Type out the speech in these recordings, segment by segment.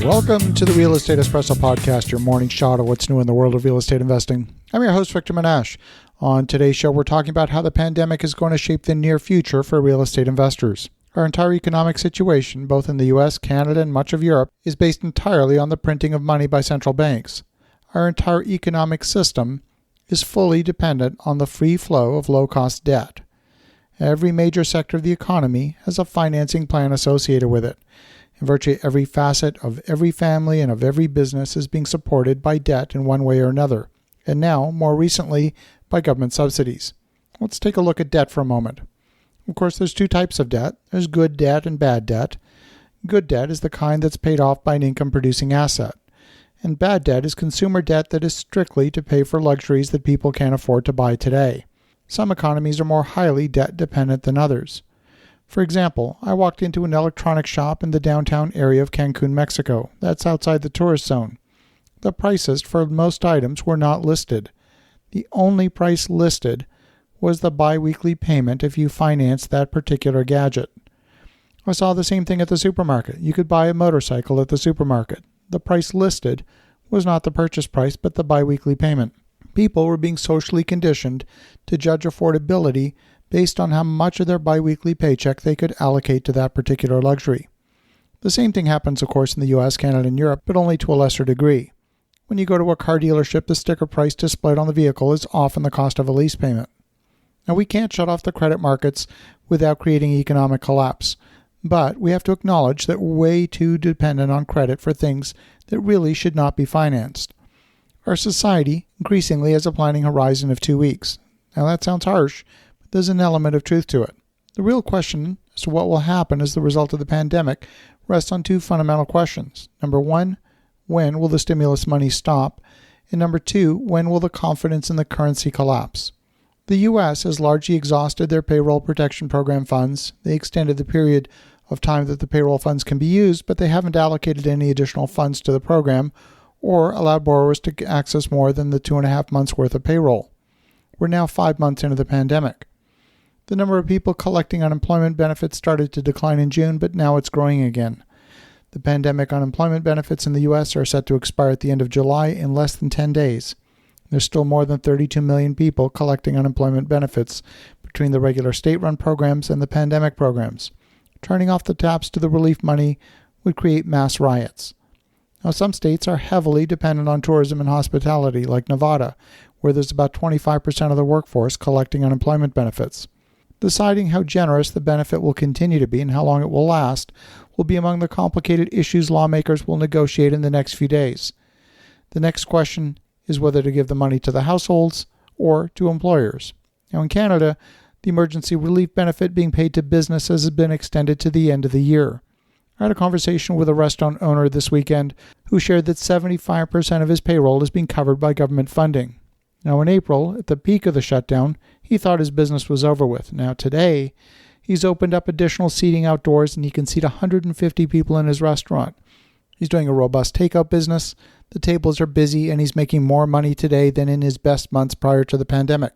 Welcome to the Real Estate Espresso Podcast, your morning shot of what's new in the world of real estate investing. I'm your host, Victor Menashe. On today's show, we're talking about how the pandemic is going to shape the near future for real estate investors. Our entire economic situation, both in the US, Canada, and much of Europe, is based entirely on the printing of money by central banks. Our entire economic system is fully dependent on the free flow of low-cost debt. Every major sector of the economy has a financing plan associated with it. And virtually every facet of every family and of every business is being supported by debt in one way or another, and now, more recently, by government subsidies. Let's take a look at debt for a moment. Of course, there's two types of debt. There's good debt and bad debt. Good debt is the kind that's paid off by an income-producing asset. And bad debt is consumer debt that is strictly to pay for luxuries that people can't afford to buy today. Some economies are more highly debt-dependent than others. For example, I walked into an electronics shop in the downtown area of Cancun, Mexico. That's outside the tourist zone. The prices for most items were not listed. The only price listed was the bi-weekly payment if you financed that particular gadget. I saw the same thing at the supermarket. You could buy a motorcycle at the supermarket. The price listed was not the purchase price, but the bi-weekly payment. People were being socially conditioned to judge affordability based on how much of their biweekly paycheck they could allocate to that particular luxury. The same thing happens, of course, in the US, Canada, and Europe, but only to a lesser degree. When you go to a car dealership, the sticker price displayed on the vehicle is often the cost of a lease payment. Now, we can't shut off the credit markets without creating economic collapse, but we have to acknowledge that we're way too dependent on credit for things that really should not be financed. Our society increasingly has a planning horizon of 2 weeks. Now, that sounds harsh, there's an element of truth to it. The real question as to what will happen as the result of the pandemic rests on two fundamental questions. Number one, when will the stimulus money stop? And number two, when will the confidence in the currency collapse? The U.S. has largely exhausted their payroll protection program funds. They extended the period of time that the payroll funds can be used, but they haven't allocated any additional funds to the program or allowed borrowers to access more than the 2.5 months worth of payroll. We're now 5 months into the pandemic. The number of people collecting unemployment benefits started to decline in June, but now it's growing again. The pandemic unemployment benefits in the U.S. are set to expire at the end of July in less than 10 days. There's still more than 32 million people collecting unemployment benefits between the regular state-run programs and the pandemic programs. Turning off the taps to the relief money would create mass riots. Now, some states are heavily dependent on tourism and hospitality, like Nevada, where there's about 25% of the workforce collecting unemployment benefits. Deciding how generous the benefit will continue to be and how long it will last will be among the complicated issues lawmakers will negotiate in the next few days. The next question is whether to give the money to the households or to employers. Now, in Canada, the emergency relief benefit being paid to businesses has been extended to the end of the year. I had a conversation with a restaurant owner this weekend who shared that 75% of his payroll is being covered by government funding. Now, in April, at the peak of the shutdown, he thought his business was over with. Now, today, he's opened up additional seating outdoors and he can seat 150 people in his restaurant. He's doing a robust takeout business. The tables are busy and he's making more money today than in his best months prior to the pandemic.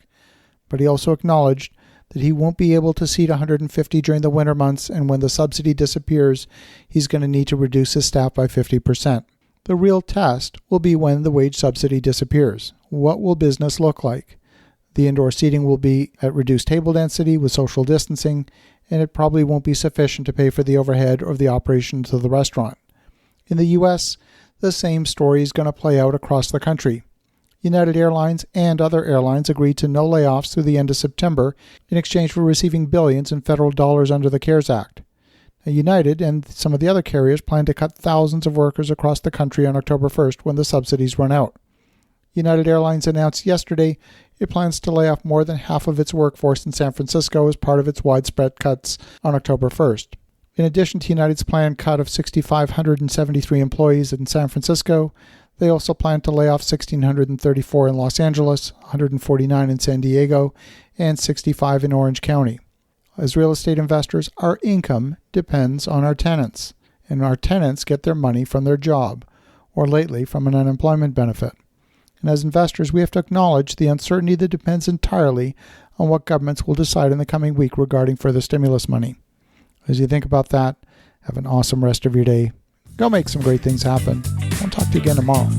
But he also acknowledged that he won't be able to seat 150 during the winter months, and when the subsidy disappears, he's going to need to reduce his staff by 50%. The real test will be when the wage subsidy disappears. What will business look like? The indoor seating will be at reduced table density with social distancing, and it probably won't be sufficient to pay for the overhead or the operations of the restaurant. In the U.S., the same story is going to play out across the country. United Airlines and other airlines agreed to no layoffs through the end of September in exchange for receiving billions in federal dollars under the CARES Act. Now, United and some of the other carriers plan to cut thousands of workers across the country on October 1st when the subsidies run out. United Airlines announced yesterday it plans to lay off more than half of its workforce in San Francisco as part of its widespread cuts on October 1st. In addition to United's planned cut of 6,573 employees in San Francisco, they also plan to lay off 1,634 in Los Angeles, 149 in San Diego, and 65 in Orange County. As real estate investors, our income depends on our tenants, and our tenants get their money from their job, or lately from an unemployment benefit. And as investors, we have to acknowledge the uncertainty that depends entirely on what governments will decide in the coming week regarding further stimulus money. As you think about that, have an awesome rest of your day. Go make some great things happen. I'll talk to you again tomorrow.